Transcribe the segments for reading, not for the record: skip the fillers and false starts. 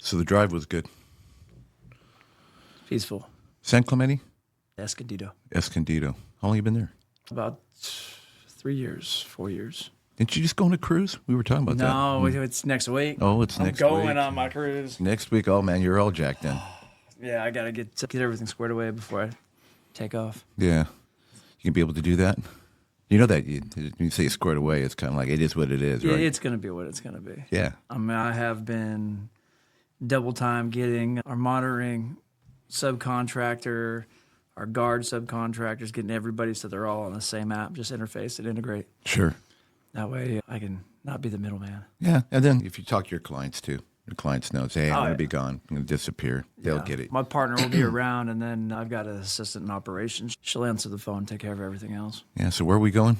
So the drive was good. Peaceful. San Clemente? Escondido. Escondido. How long you been there? About 3 years, 4 years. Didn't you just go on a cruise? We were talking about that. No, it's next week. Oh, it's next week. I'm going on my cruise. Next week. Oh, man, you're all jacked in. Yeah, I got to get everything squared away before I take off. Yeah. You can be able to do that? You know that you say squared away, it's kind of like it is what it is, right? It's going to be what it's going to be. Yeah. I mean, I have been double time getting our monitoring subcontractor, our guard subcontractors, getting everybody so they're all on the same app, just interface and integrate. Sure. That way I can not be the middleman. Yeah. And then if you talk to your clients too, your clients know, say, hey, I'm going to be gone. I'm going to disappear. They'll get it. My partner will be around, and then I've got an assistant in operations. She'll answer the phone, take care of everything else. Yeah. So where are we going?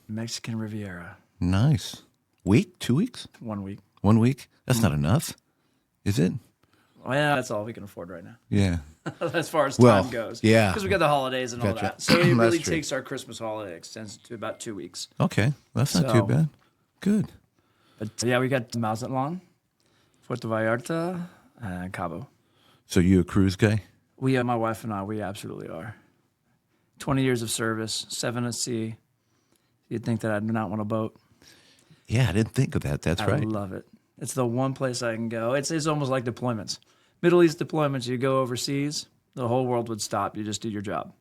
Mexican Riviera. Nice. Week? 2 weeks? 1 week. 1 week? That's not enough, is it? Well, that's all we can afford right now. Yeah. As far as time goes. Yeah. Because we got the holidays and all Gotcha. that. So it really true. takes our Christmas holiday, extends to about 2 weeks. Okay. That's not too bad. Good. But yeah, we got Mazatlan, Puerto Vallarta, and Cabo. So you a cruise guy? My wife and I, we absolutely are. 20 years of service, 7 at sea. You'd think that I'd not want a boat. Yeah, I didn't think of that. That's right. I love it. It's the one place I can go. It's almost like deployments. Middle East deployments, you go overseas, the whole world would stop. You just do your job.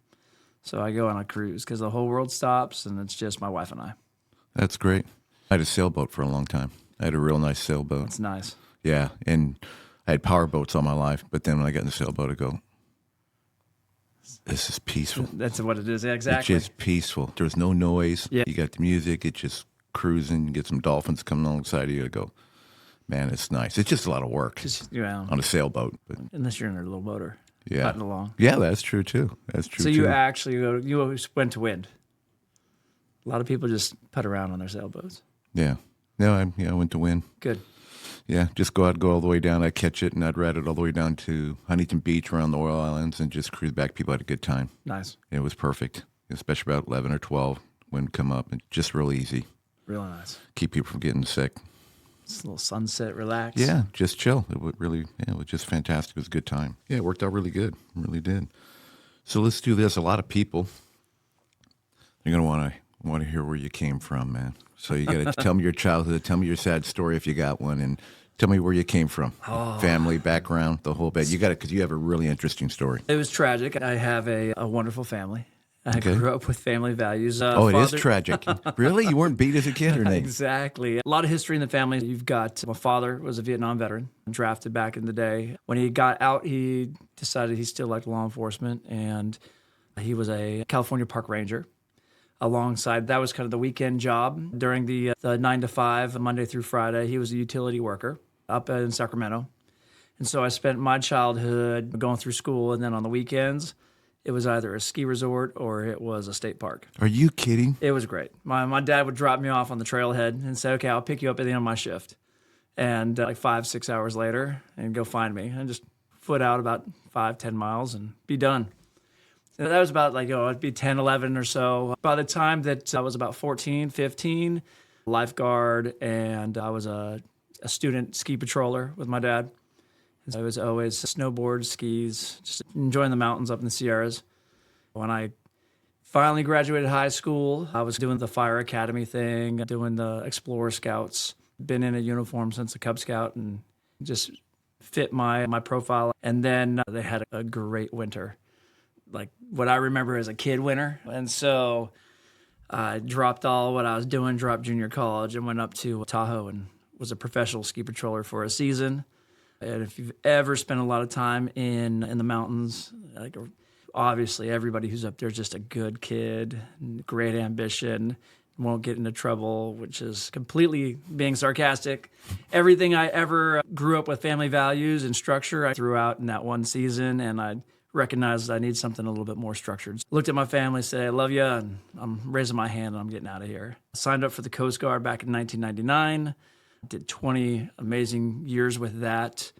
So I go on a cruise because the whole world stops, and it's just my wife and I. That's great. I had a sailboat for a long time. I had a real nice sailboat. It's nice. Yeah, and I had power boats all my life, but then when I got in the sailboat, I go, this is peaceful. That's what it is. Yeah, exactly. It's just peaceful. There's no noise. Yeah. You got the music. It's just cruising. You get some dolphins coming alongside of you. I go, man, it's nice. It's just a lot of work on a sailboat. But unless you're in a little motor, yeah, putting along. Yeah, that's true too. That's true. So too. you actually you always went to wind. A lot of people just put around on their sailboats. Yeah. No, I went to wind. Good. Yeah, just go all the way down. I'd catch it, and I'd ride it all the way down to Huntington Beach around the Royal Islands and just cruise back. People had a good time. Nice. It was perfect, especially about 11 or 12 when come up, and just real easy. Really nice. Keep people from getting sick. It's a little sunset, relax. Yeah, just chill. It was just fantastic. It was a good time. Yeah, it worked out really good. It really did. So let's do this. A lot of people are going to want to hear where you came from, man. So you got to tell me your childhood, tell me your sad story if you got one, and tell me where you came from, family, background, the whole bit. You got it because you have a really interesting story. It was tragic. I have a wonderful family. I grew up with family values. It is tragic. Really? You weren't beat as a kid or anything? Exactly. A lot of history in the family. You've got my father was a Vietnam veteran, drafted back in the day. When he got out, he decided he still liked law enforcement, and he was a California park ranger. Alongside, that was kind of the weekend job during the 9 to 5, Monday through Friday. He was a utility worker up in Sacramento. And so I spent my childhood going through school, and then on the weekends, it was either a ski resort or it was a state park. Are you kidding? It was great. My dad would drop me off on the trailhead and say, okay, I'll pick you up at the end of my shift. And like 5-6 hours later, and go find me. And just foot out about 5-10 miles and be done. And that was about it'd be 10, 11 or so. By the time that I was about 14, 15, lifeguard, and I was a student ski patroller with my dad. And so I was always snowboard, skis, just enjoying the mountains up in the Sierras. When I finally graduated high school, I was doing the fire academy thing, doing the Explorer Scouts. Been in a uniform since the Cub Scout and just fit my profile. And then they had a great winter. Like what I remember as a kid winter. And so I dropped all what I was doing, dropped junior college, and went up to Tahoe and was a professional ski patroller for a season. And if you've ever spent a lot of time in the mountains, obviously everybody who's up there is just a good kid, great ambition, won't get into trouble, which is completely being sarcastic. Everything I ever grew up with, family values and structure, I threw out in that one season, and I recognized I need something a little bit more structured. Looked at my family, said, I love you, and I'm raising my hand, and I'm getting out of here. Signed up for the Coast Guard back in 1999. Did 20 amazing years with that.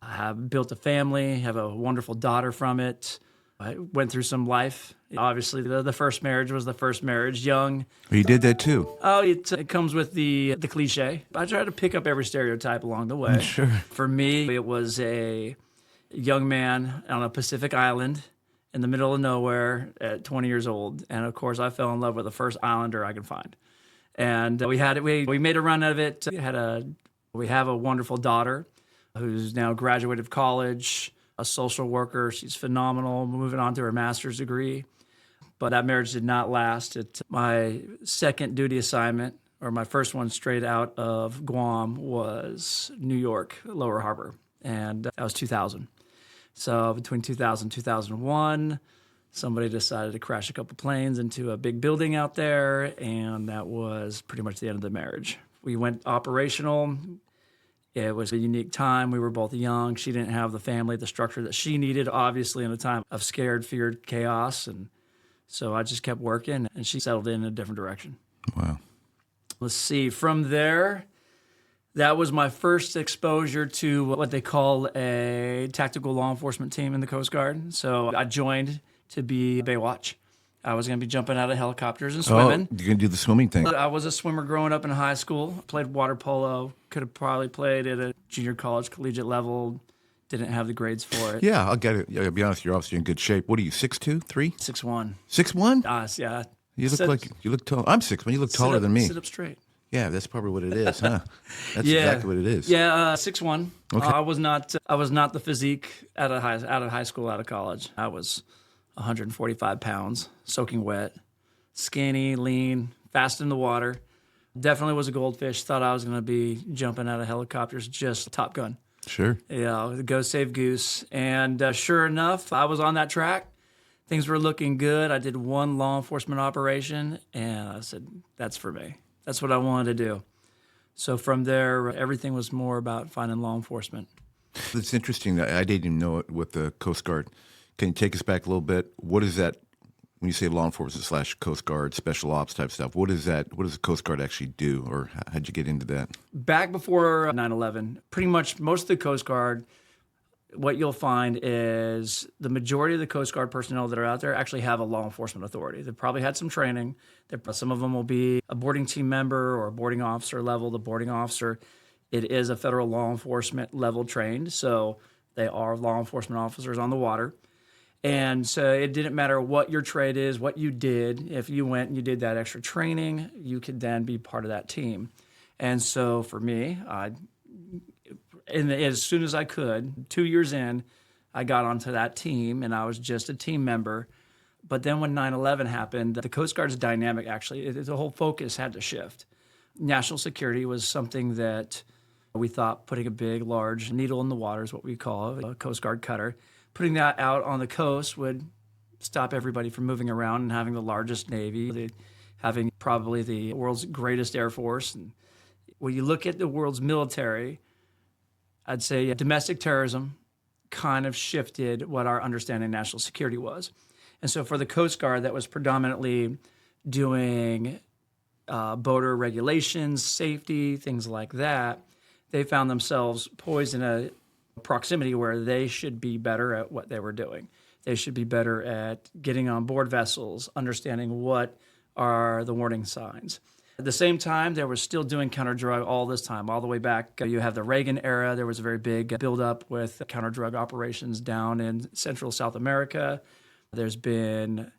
I have built a family, have a wonderful daughter from it. I went through some life Obviously, the first marriage was the first marriage, young. You did that too. Oh, it comes with the cliche. I try to pick up every stereotype along the way. Sure. For me, it was a young man on a Pacific island in the middle of nowhere at 20 years old. And of course, I fell in love with the first islander I could find. And we made a run of it. We have a wonderful daughter who's now graduated college, a social worker. She's phenomenal, moving on to her master's degree. But that marriage did not last. My second duty assignment, or my first one straight out of Guam, was New York, Lower Harbor. And that was 2000. So between 2000 and 2001, somebody decided to crash a couple planes into a big building out there, and that was pretty much the end of the marriage. We went operational. It was a unique time. We were both young. She didn't have the family, the structure that she needed, obviously, in a time of scared, feared chaos. And so I just kept working, and she settled in a different direction. Wow. Let's see. From there, that was my first exposure to what they call a tactical law enforcement team in the Coast Guard. So I joined to be Baywatch. I was going to be jumping out of helicopters and swimming. Oh, you're going to do the swimming thing. I was a swimmer growing up in high school. Played water polo. Could have probably played at a junior college, collegiate level. Didn't have the grades for it. Yeah, I'll get it. Yeah, I'll be honest, you're obviously in good shape. What are you, 6'2", 3? 6'1". 6'1"? Yeah. You look tall. I'm 6'1". You look taller than me. Sit up straight. Yeah, that's probably what it is, huh? That's exactly what it is. Yeah, 6'1". Okay. I was not the physique out of high school, out of college. I was 145 pounds, soaking wet, skinny, lean, fast in the water. Definitely was a goldfish. Thought I was going to be jumping out of helicopters, just Top Gun. Sure. Yeah, go save goose. And sure enough, I was on that track. Things were looking good. I did one law enforcement operation, and I said, that's for me. That's what I wanted to do. So from there, everything was more about finding law enforcement. It's interesting that I didn't even know it with the Coast Guard. Can you take us back a little bit? What is that, when you say law enforcement / Coast Guard, special ops type stuff, what is that? What does the Coast Guard actually do, or how'd you get into that? Back before 9/11, pretty much most of the Coast Guard, what you'll find is the majority of the Coast Guard personnel that are out there actually have a law enforcement authority. They've probably had some training. Some of them will be a boarding team member or a boarding officer level. The boarding officer, it is a federal law enforcement level trained, so they are law enforcement officers on the water. And so it didn't matter what your trade is, what you did. If you went and you did that extra training, you could then be part of that team. And so for me, as soon as I could, 2 years in, I got onto that team, and I was just a team member. But then when 9/11 happened, the Coast Guard's dynamic actually, the whole focus had to shift. National security was something that we thought putting a big, large needle in the water is what we call a Coast Guard cutter. Putting that out on the coast would stop everybody from moving around and having the largest Navy, having probably the world's greatest Air Force. And when you look at the world's military, I'd say domestic terrorism kind of shifted what our understanding of national security was. And so for the Coast Guard, that was predominantly doing boater regulations, safety, things like that. They found themselves poised in a proximity where they should be better at what they were doing. They should be better at getting on board vessels, understanding what are the warning signs. At the same time, they were still doing counter-drug all this time, all the way back. You have the Reagan era. There was a very big buildup with counter-drug operations down in Central South America. The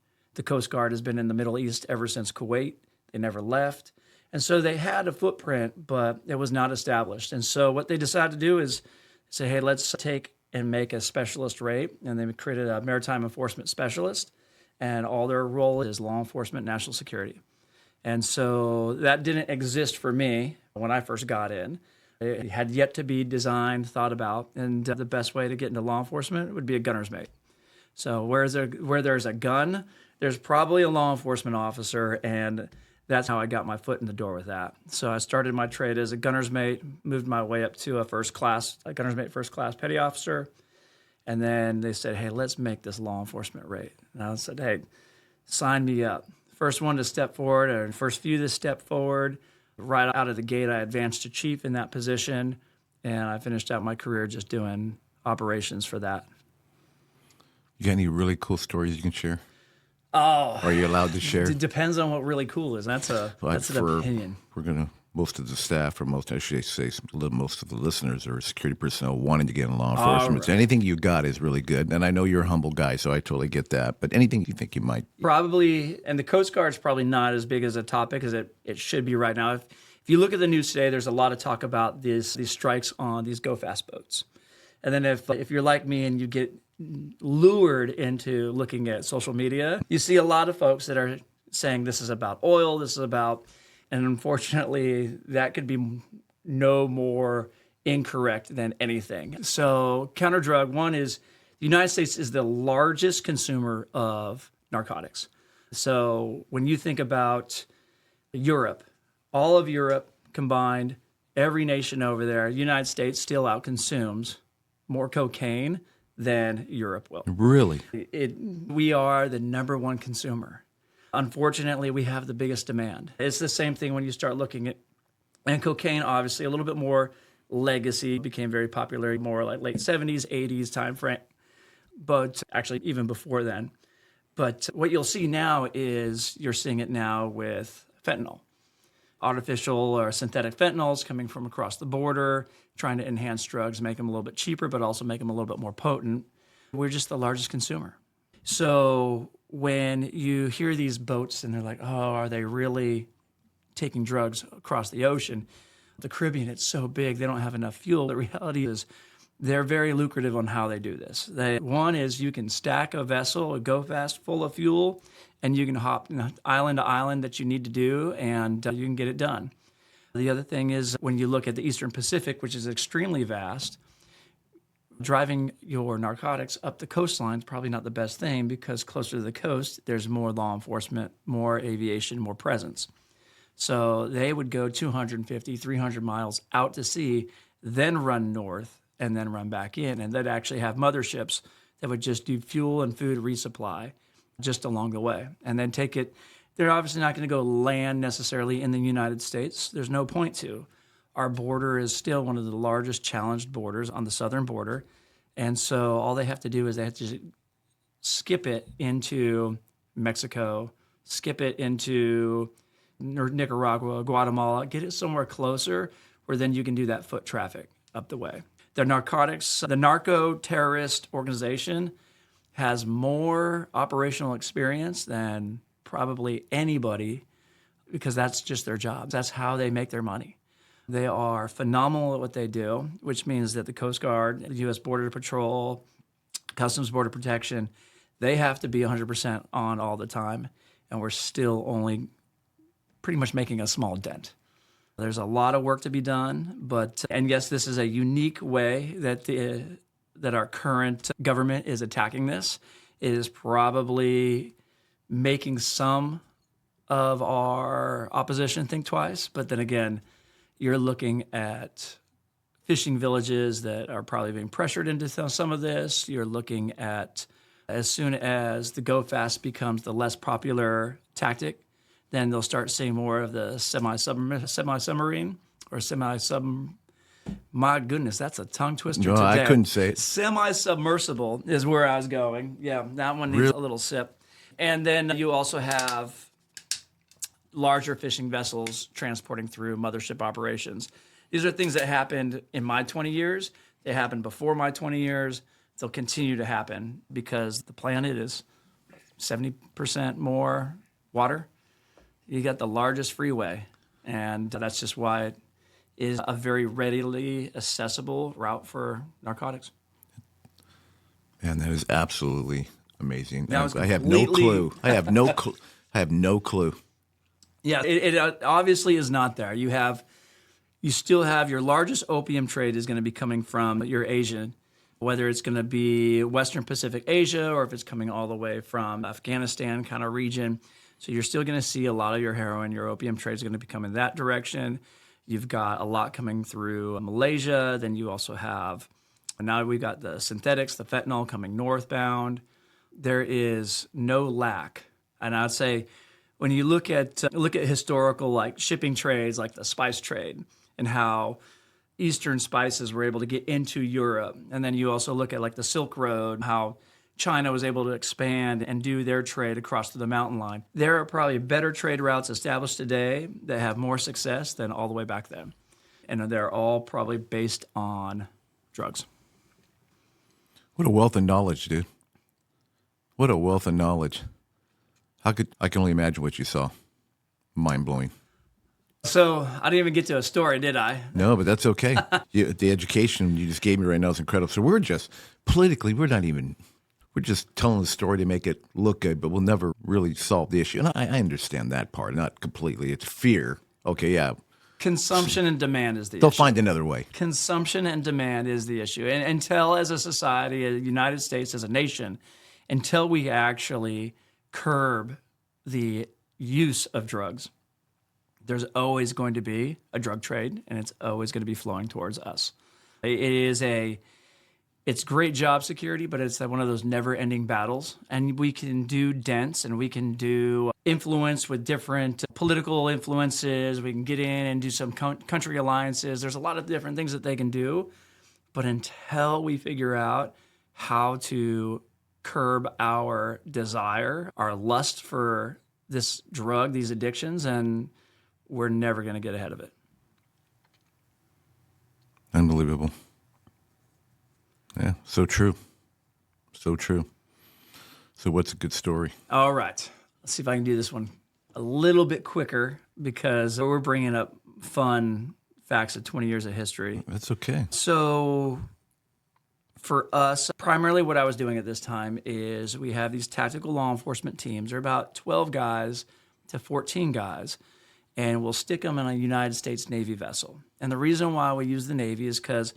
Coast Guard has been in the Middle East ever since Kuwait. They never left. And so they had a footprint, but it was not established. And so what they decided to do is say, hey, let's take and make a specialist rate. And they created a maritime enforcement specialist. And all their role is law enforcement, national security. And so that didn't exist for me when I first got in. It had yet to be designed, thought about. And the best way to get into law enforcement would be a gunner's mate. So where there's a gun, there's probably a law enforcement officer, and that's how I got my foot in the door with that. So I started my trade as a gunner's mate, moved my way up to a gunner's mate first class petty officer, and then they said, hey, let's make this law enforcement rate. And I said, hey, sign me up. First one to step forward, or first few to step forward. Right out of the gate, I advanced to chief in that position, and I finished out my career just doing operations for that. You got any really cool stories you can share? Oh, Are you allowed to share? it depends on what really cool is. That's an opinion. We're gonna. Most of the staff, or most, I should say, most of the listeners are security personnel wanting to get in law enforcement. So anything you got is really good. And I know you're a humble guy, so I totally get that. But anything you think you might. Probably, and the Coast Guard's probably not as big as a topic as it should be right now. If you look at the news today, there's a lot of talk about these strikes on these go-fast boats. And then if you're like me and you get lured into looking at social media, you see a lot of folks that are saying this is about oil, this is about... And unfortunately, that could be no more incorrect than anything. So counter drug, one is the United States is the largest consumer of narcotics. So when you think about Europe, all of Europe combined, every nation over there, the United States still outconsumes more cocaine than Europe will. Really? We are the number one consumer. Unfortunately, we have the biggest demand. It's the same thing when you start looking at, and cocaine, obviously, a little bit more legacy, became very popular, more like late 70s, 80s time frame, but actually even before then. But what you'll see now is you're seeing it now with fentanyl. Artificial or synthetic fentanyls coming from across the border, trying to enhance drugs, make them a little bit cheaper, but also make them a little bit more potent. We're just the largest consumer. So when you hear these boats and they're like, oh, are they really taking drugs across the ocean? The Caribbean, it's so big, they don't have enough fuel. The reality is they're very lucrative on how they do this. One is you can stack a vessel, a go-fast full of fuel, and you can hop island to island that you need to do, and you can get it done. The other thing is when you look at the Eastern Pacific, which is extremely vast, driving your narcotics up the coastline is probably not the best thing because closer to the coast, there's more law enforcement, more aviation, more presence. So they would go 250, 300 miles out to sea, then run north, and then run back in. And they'd actually have motherships that would just do fuel and food resupply just along the way. And then take it. They're obviously not going to go land necessarily in the United States. There's no point to. Our border is still one of the largest challenged borders on the southern border. And so all they have to do is they have to skip it into Mexico, skip it into Nicaragua, Guatemala, get it somewhere closer where then you can do that foot traffic up the way. The narco-terrorist organization has more operational experience than probably anybody because that's just their job. That's how they make their money. They are phenomenal at what they do, which means that the Coast Guard, the U.S. Border Patrol, Customs Border Protection, they have to be 100% on all the time, and we're still only pretty much making a small dent. There's a lot of work to be done, and yes, this is a unique way that our current government is attacking this. It is probably making some of our opposition think twice, but then again, you're looking at fishing villages that are probably being pressured into some of this. You're looking at as soon as the go fast becomes the less popular tactic, then they'll start seeing more of the semi-submarine or my goodness, that's a tongue twister no, today. I couldn't say it. Semi-submersible is where I was going. Yeah, that one needs a little sip. And then you also have larger fishing vessels transporting through mothership operations. These are things that happened in my 20 years. They happened before my 20 years. They'll continue to happen because the planet is 70% more water. You got the largest freeway, and that's just why it is a very readily accessible route for narcotics. Man, that is absolutely amazing. I have no clue. I have no clue. I have no clue. Yeah, it obviously is not there. You still have your largest opium trade is going to be coming from your Asian, whether it's going to be Western Pacific Asia or if it's coming all the way from Afghanistan kind of region. So you're still going to see a lot of your heroin, your opium trade is going to be coming that direction. You've got a lot coming through Malaysia. Then you also have, now we've got the synthetics, the fentanyl coming northbound. There is no lack. And I'd say, when you look at historical like shipping trades, like the spice trade, and how Eastern spices were able to get into Europe, and then you also look at like the Silk Road, how China was able to expand and do their trade across the mountain line. There are probably better trade routes established today that have more success than all the way back then. And they're all probably based on drugs. What a wealth of knowledge, dude. What a wealth of knowledge. I can only imagine what you saw. Mind-blowing. So I didn't even get to a story, did I? No, but that's okay. The education you just gave me right now is incredible. So we're just, politically, we're just telling the story to make it look good, but we'll never really solve the issue. And I understand that part, not completely. It's fear. Okay, yeah. Consumption and demand is the They'll issue. find another way. Consumption and demand is the issue. And until, as a society, the United States as a nation, until we actually curb the use of drugs, there's always going to be a drug trade, and it's always going to be flowing towards us. It's great job security, but it's one of those never-ending battles. And we can do dents, and we can do influence with different political influences. We can get in and do some country alliances. There's a lot of different things that they can do. But until we figure out how to curb our desire, our lust for this drug, these addictions, and we're never going to get ahead of it. Unbelievable. Yeah, so true. So true. So what's a good story? All right. Let's see if I can do this one a little bit quicker because we're bringing up fun facts of 20 years of history. That's okay. So for us, primarily what I was doing at this time is we have these tactical law enforcement teams. They're about 12 guys to 14 guys, and we'll stick them in a United States Navy vessel. And the reason why we use the Navy is because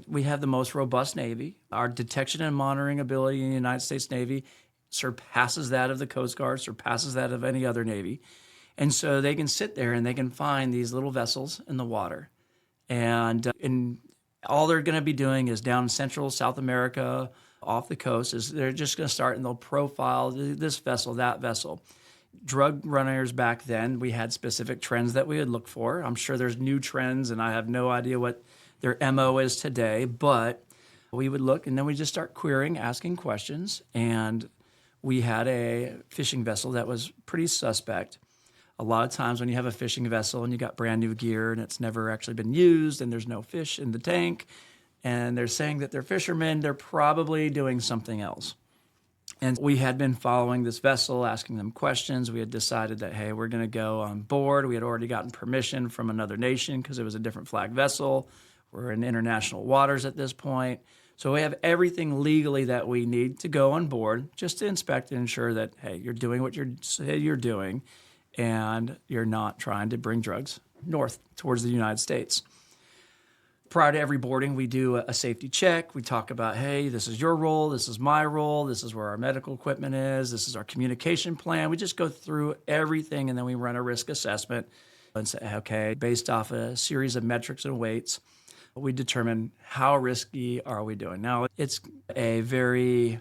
we have the most robust Navy. Our detection and monitoring ability in the United States Navy surpasses that of the Coast Guard, surpasses that of any other Navy. And so they can sit there and they can find these little vessels in the water. And all they're going to be doing is down in Central South America, off the coast, is they're just going to start and they'll profile this vessel, that vessel. Drug runners back then, we had specific trends that we would look for. I'm sure there's new trends, and I have no idea what their MO is today, but we would look and then we just start querying, asking questions. And we had a fishing vessel that was pretty suspect. A lot of times when you have a fishing vessel and you got brand new gear and it's never actually been used and there's no fish in the tank and they're saying that they're fishermen, they're probably doing something else. And we had been following this vessel, asking them questions. We had decided that, hey, we're going to go on board. We had already gotten permission from another nation because it was a different flag vessel. We're in international waters at this point. So we have everything legally that we need to go on board just to inspect and ensure that, hey, you're doing what you say you're doing and you're not trying to bring drugs north towards the United States. Prior to every boarding, we do a safety check. We talk about, hey, this is your role, this is my role, this is where our medical equipment is, this is our communication plan. We just go through everything and then we run a risk assessment and say, okay, based off a series of metrics and weights, we determine how risky are we doing. Now, it's a very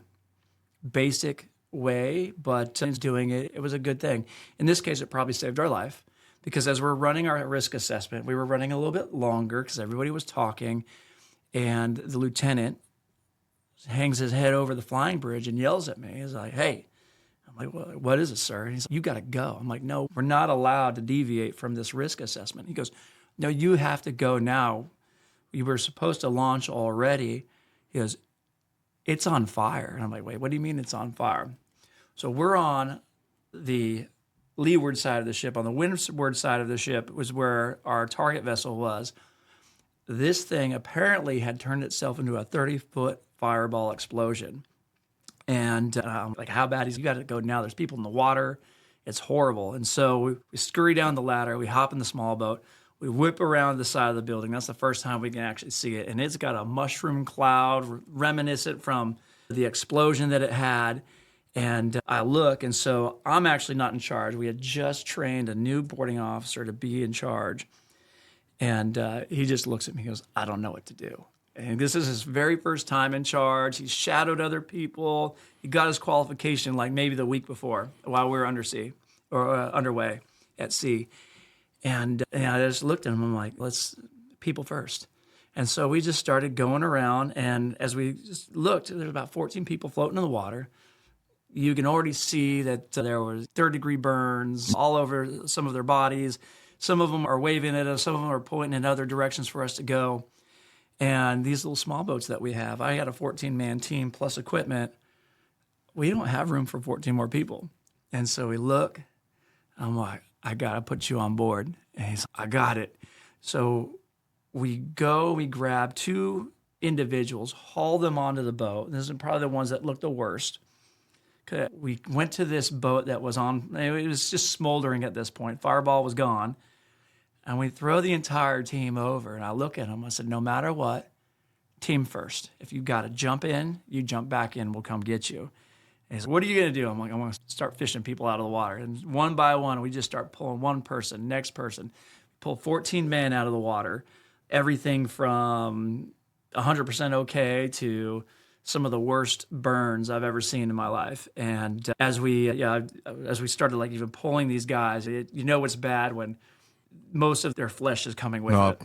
basic way, but since doing it, it was a good thing. In this case, it probably saved our life because as we're running our risk assessment, we were running a little bit longer because everybody was talking, and the lieutenant hangs his head over the flying bridge and yells at me. He's like, hey. I'm like, well, what is it, sir? And he's like, you got to go. I'm like, no, we're not allowed to deviate from this risk assessment. He goes, no, you have to go now. We were supposed to launch already. He goes, it's on fire. And I'm like, wait, what do you mean it's on fire? So we're on the leeward side of the ship. On the windward side of the ship was where our target vessel was. This thing apparently had turned itself into a 30-foot fireball explosion. And I'm like, how bad is it? You got to go now. There's people in the water. It's horrible. And so we scurry down the ladder. We hop in the small boat. We whip around the side of the building. That's the first time we can actually see it. And it's got a mushroom cloud reminiscent from the explosion that it had. And I look, and so I'm actually not in charge. We had just trained a new boarding officer to be in charge. And he just looks at me and goes, I don't know what to do. And this is his very first time in charge. He's shadowed other people. He got his qualification like maybe the week before while we were underway at sea. And I just looked at him. I'm like, let's people first. And so we just started going around, and as we just looked, there's about 14 people floating in the water. You can already see that there was third-degree burns all over some of their bodies. Some of them are waving at us. Some of them are pointing in other directions for us to go. And these little small boats that we have, I had a 14-man team plus equipment. We don't have room for 14 more people. And so we look, I'm like, I got to put you on board. And he's like, I got it. So we grab 2 individuals, haul them onto the boat. This is probably the ones that looked the worst. We went to this boat that was on, it was just smoldering at this point. Fireball was gone. And we throw the entire team over. And I look at them, I said, no matter what, team first. If you got to jump in, you jump back in, we'll come get you. And he said, what are you going to do? I'm like, I'm going to start fishing people out of the water. And one by one, we just start pulling one person, next person. Pull 14 men out of the water. Everything from 100% okay to some of the worst burns I've ever seen in my life. And as we started like even pulling these guys, you know it's bad when most of their flesh is coming with it.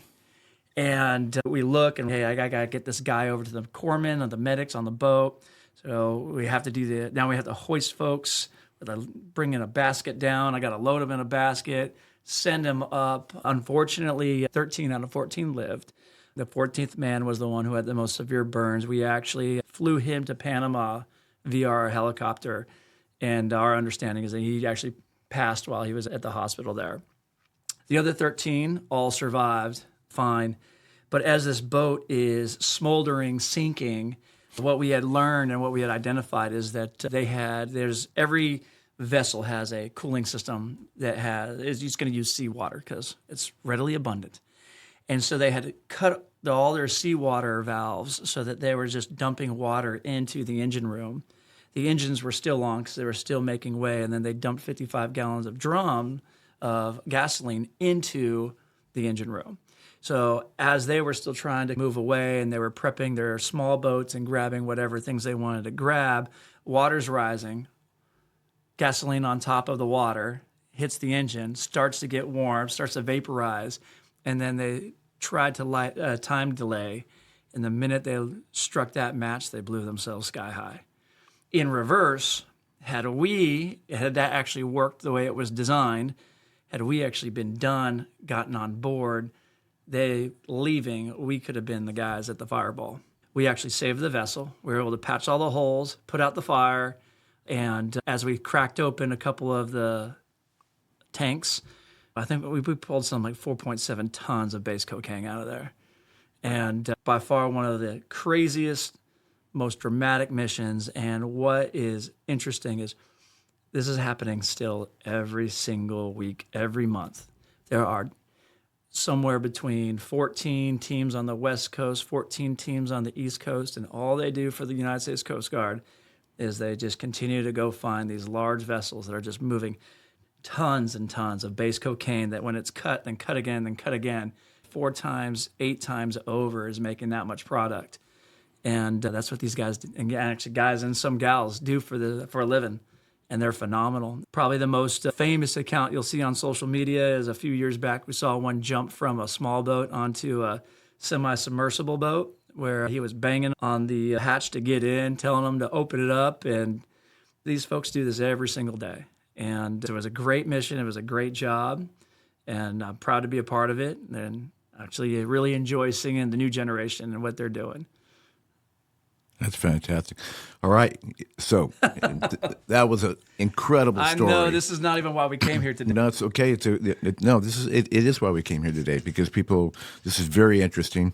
And we look and, hey, I got to get this guy over to the corpsmen and the medics on the boat. So we have to now we have to hoist folks, bring in a basket down. I got to load them in a basket, send them up. Unfortunately, 13 out of 14 lived. The 14th man was the one who had the most severe burns. We actually flew him to Panama via our helicopter, and our understanding is that he actually passed while he was at the hospital there. The other 13 all survived fine, but as this boat is smoldering, sinking, what we had learned and what we had identified is that every vessel has a cooling system that is just going to use seawater because it's readily abundant. And so they had to cut all their seawater valves so that they were just dumping water into the engine room. The engines were still on because they were still making way, and then they dumped 55 gallons of drum of gasoline into the engine room. So as they were still trying to move away and they were prepping their small boats and grabbing whatever things they wanted to grab, water's rising, gasoline on top of the water, hits the engine, starts to get warm, starts to vaporize, and then they tried to light a time delay. And the minute they struck that match, they blew themselves sky high. In reverse, had that actually worked the way it was designed, had we actually been done, gotten on board, we could have been the guys at the fireball. We actually saved the vessel. We were able to patch all the holes, put out the fire, and as we cracked open a couple of the tanks, I think we pulled something like 4.7 tons of base cocaine out of there. And by far one of the craziest, most dramatic missions. And what is interesting is this is happening still every single week, every month. There are somewhere between 14 teams on the West Coast, 14 teams on the East Coast, and all they do for the United States Coast Guard is they just continue to go find these large vessels that are just moving tons and tons of base cocaine that when it's cut, then cut again, then cut again, 4 times, 8 times over is making that much product. And that's what these guys, and actually guys and some gals do for a living. And they're phenomenal. Probably the most famous account you'll see on social media is a few years back, we saw one jump from a small boat onto a semi-submersible boat where he was banging on the hatch to get in, telling them to open it up. And these folks do this every single day. And it was a great mission. It was a great job. And I'm proud to be a part of it. And actually, I really enjoy seeing the new generation and what they're doing. That's fantastic. All right. So that was an incredible story. I know this is not even why we came here today. No, it's okay. It is why we came here today because this is very interesting.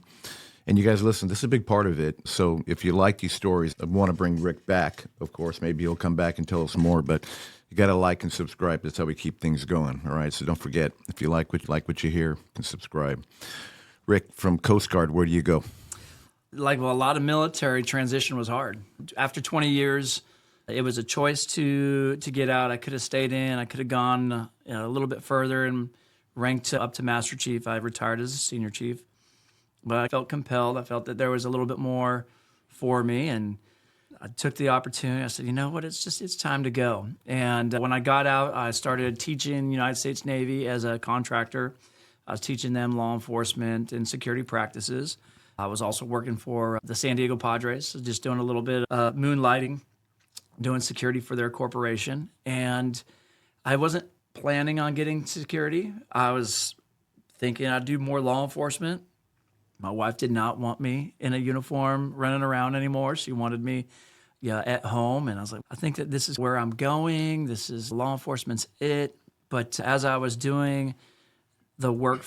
And you guys listen, this is a big part of it. So if you like these stories, I want to bring Rick back, of course. Maybe he'll come back and tell us more, but you got to like and subscribe. That's how we keep things going. All right. So don't forget, if you like what you hear, you can subscribe. Rick, from Coast Guard, where do you go? A lot of military transition was hard. After 20 years, it was a choice to get out. I could have stayed in. I could have gone a little bit further and ranked up to Master Chief. I retired as a Senior Chief. But I felt compelled. I felt that there was a little bit more for me, and I took the opportunity. I said, you know what, it's time to go. And when I got out, I started teaching United States Navy as a contractor. I was teaching them law enforcement and security practices. I was also working for the San Diego Padres, so just doing a little bit of moonlighting, doing security for their corporation. And I wasn't planning on getting security. I was thinking I'd do more law enforcement. My wife did not want me in a uniform running around anymore. She wanted me at home. And I was like, I think that this is where I'm going. This is law enforcement's it. But as I was doing the work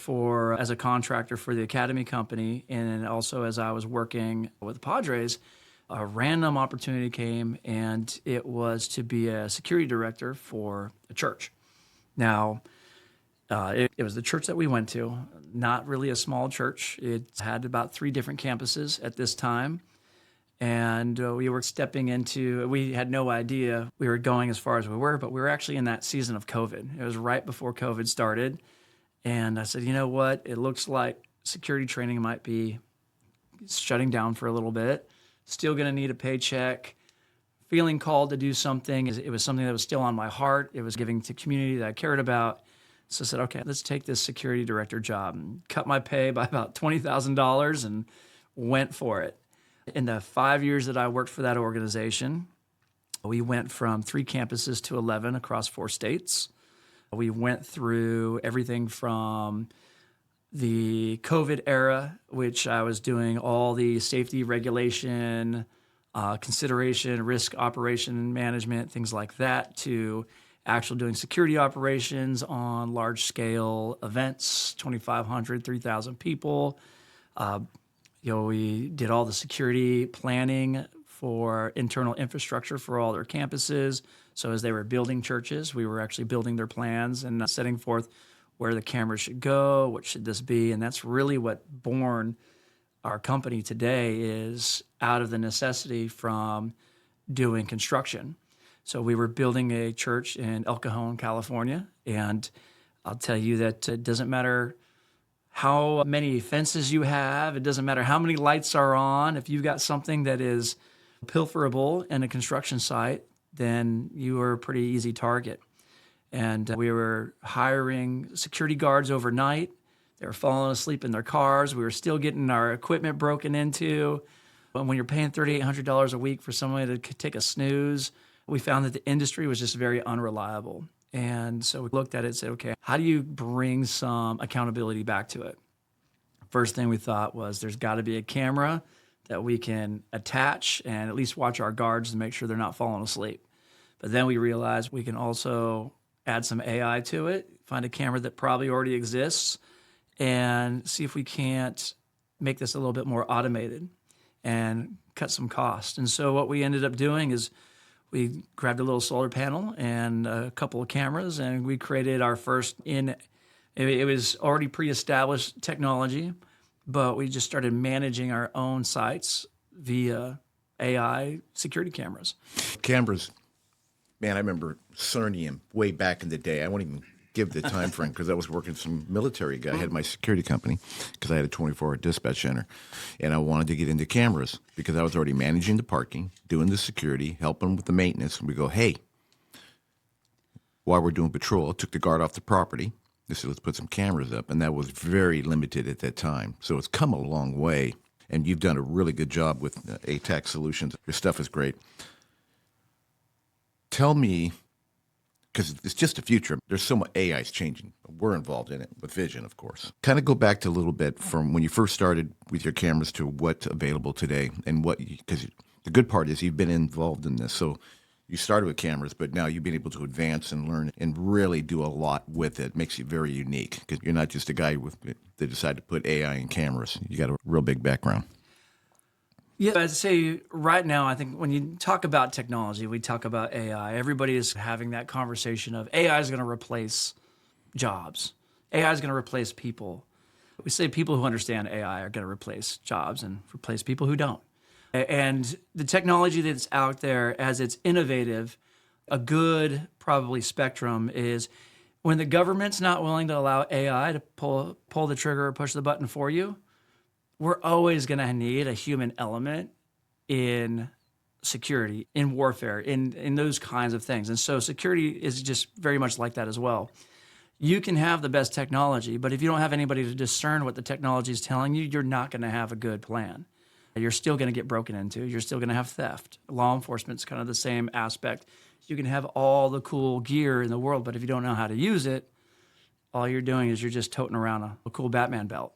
as a contractor for the Academy Company, and also as I was working with the Padres, a random opportunity came, and it was to be a security director for a church. Now, it was the church that we went to, not really a small church. It had about 3 different campuses at this time. And we were we had no idea we were going as far as we were, but we were actually in that season of COVID. It was right before COVID started. And I said, you know what? It looks like security training might be shutting down for a little bit. Still going to need a paycheck. Feeling called to do something. It was something that was still on my heart. It was giving to community that I cared about. So I said, okay, let's take this security director job, and cut my pay by about $20,000 and went for it. In the 5 years that I worked for that organization, we went from 3 campuses to 11 across 4 states. We went through everything from the COVID era, which I was doing all the safety regulation, consideration, risk operation management, things like that, to actual doing security operations on large-scale events, 2,500, 3,000 people. We did all the security planning for internal infrastructure for all their campuses. So as they were building churches, we were actually building their plans and setting forth where the cameras should go, what should this be. And that's really what born our company today, is out of the necessity from doing construction. So we were building a church in El Cajon, California. And I'll tell you that it doesn't matter how many fences you have. It doesn't matter how many lights are on. If you've got something that is pilferable in a construction site, then you are a pretty easy target. And we were hiring security guards overnight. They were falling asleep in their cars. We were still getting our equipment broken into. But when you're paying $3,800 a week for somebody to take a snooze, we found that the industry was just very unreliable. And so we looked at it and said, okay, how do you bring some accountability back to it? First thing we thought was there's got to be a camera that we can attach and at least watch our guards and make sure they're not falling asleep. But then we realized we can also add some AI to it, find a camera that probably already exists, and see if we can't make this a little bit more automated and cut some cost. And so what we ended up doing is we grabbed a little solar panel and a couple of cameras, and we created our first it was already pre-established technology, but we just started managing our own sites via AI security cameras. Cameras, man, I remember Cernium way back in the day. I won't even give the time frame because I was working with some military guy. I had my security company because I had a 24-hour dispatch center, and I wanted to get into cameras because I was already managing the parking, doing the security, helping with the maintenance. And we go, hey, while we're doing patrol, I took the guard off the property. They said, let's put some cameras up, and that was very limited at that time. So it's come a long way, and you've done a really good job with ATAC Solutions. Your stuff is great. Tell me, because it's just the future. There's so much AI is changing. We're involved in it with Vision, of course. Kind of go back to a little bit from when you first started with your cameras to what's available today, and because the good part is you've been involved in this. So you started with cameras, but now you've been able to advance and learn and really do a lot with it. It makes you very unique because you're not just a guy that decided to put AI in cameras. You got a real big background. Yeah, I'd say right now, I think when you talk about technology, we talk about AI. Everybody is having that conversation of AI is going to replace jobs. AI is going to replace people. We say people who understand AI are going to replace jobs and replace people who don't. And the technology that's out there, as it's innovative, a good probably spectrum is when the government's not willing to allow AI to pull the trigger or push the button for you, we're always going to need a human element in security, in warfare, in those kinds of things. And so security is just very much like that as well. You can have the best technology, but if you don't have anybody to discern what the technology is telling you, you're not going to have a good plan. You're still going to get broken into. You're still going to have theft. Law enforcement's kind of the same aspect. You can have all the cool gear in the world, but if you don't know how to use it, all you're doing is you're just toting around a cool Batman belt.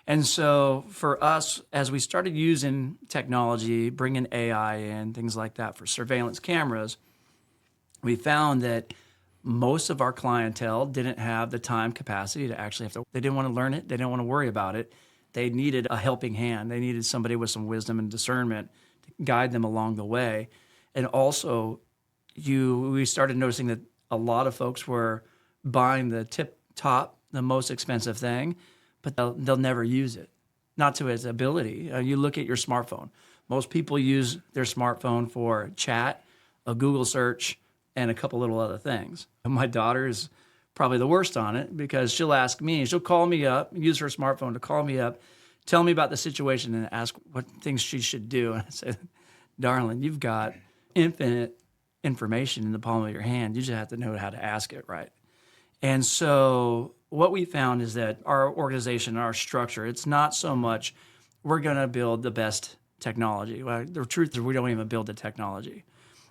And so for us, as we started using technology, bringing AI in, things like that for surveillance cameras, we found that most of our clientele didn't have the time capacity to actually they didn't want to learn it. They didn't want to worry about it. They needed a helping hand. They needed somebody with some wisdom and discernment to guide them along the way. And also, we started noticing that a lot of folks were buying the tip top, the most expensive thing, but they'll never use it, not to its ability. You look at your smartphone. Most people use their smartphone for chat, a Google search, and a couple little other things. And my daughter is probably the worst on it because she'll call me up, use her smartphone to call me up, tell me about the situation and ask what things she should do. And I say, darling, you've got infinite information in the palm of your hand. You just have to know how to ask it right. And so what we found is that our organization, our structure, it's not so much we're going to build the best technology. Well, the truth is we don't even build the technology.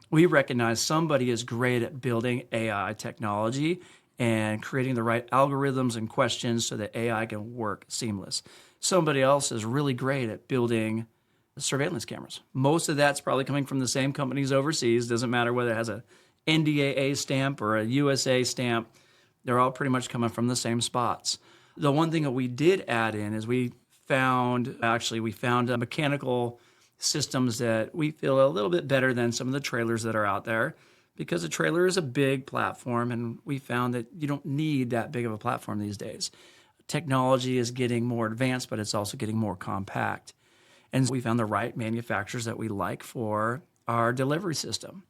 We recognize somebody is great at building AI technology and creating the right algorithms and questions so that AI can work seamless. Somebody else is really great at building surveillance cameras. Most of that's probably coming from the same companies overseas. Doesn't matter whether it has a NDAA stamp or a USA stamp. They're all pretty much coming from the same spots. The one thing that we did add in is we found mechanical systems that we feel a little bit better than some of the trailers that are out there, because a trailer is a big platform, and we found that you don't need that big of a platform these days. Technology is getting more advanced, but it's also getting more compact. And we found the right manufacturers that we like for our delivery system.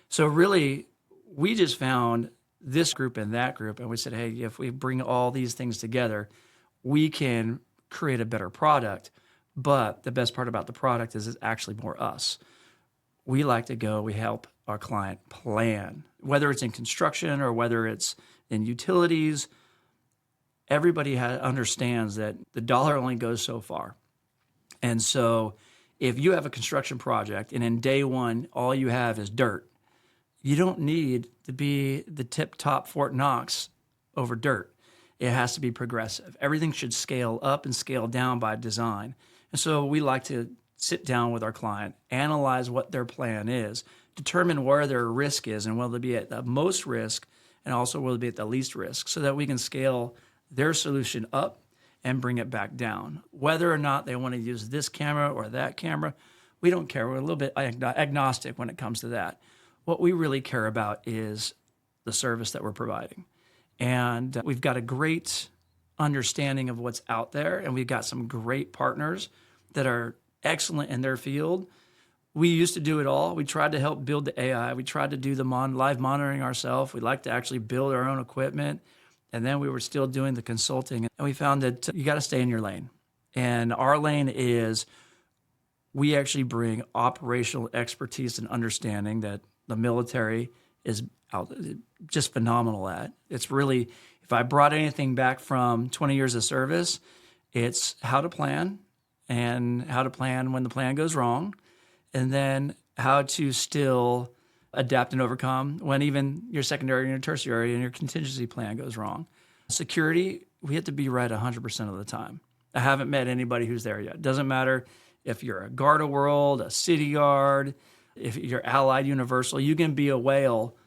So really, we just found this group and that group, and we said, hey, if we bring all these things together, we can create a better product. But the best part about the product is it's actually more us. We help our client plan, whether it's in construction or whether it's in utilities. Everybody understands that the dollar only goes so far. And so if you have a construction project and in day one, all you have is dirt, you don't need to be the tip-top Fort Knox over dirt. It has to be progressive. Everything should scale up and scale down by design. And so we like to sit down with our client, analyze what their plan is, determine where their risk is and will they be at the most risk and also will they be at the least risk so that we can scale their solution up and bring it back down. Whether or not they want to use this camera or that camera, we don't care. We're a little bit agnostic when it comes to that. What we really care about is the service that we're providing. And we've got a great understanding of what's out there, and we've got some great partners that are excellent in their field. We used to do it all. We tried to help build the AI. We tried to do the live monitoring ourselves. We like to actually build our own equipment. And then we were still doing the consulting. And we found that you got to stay in your lane. And our lane is we actually bring operational expertise and understanding that the military is just phenomenal at. It's really, if I brought anything back from 20 years of service, it's how to plan and how to plan when the plan goes wrong, and then how to still adapt and overcome when even your secondary and your tertiary and your contingency plan goes wrong. Security, we have to be right 100% of the time. I haven't met anybody who's there yet. Doesn't matter if you're a Guard of World, a City Guard, if you're Allied Universal, you can be a whale,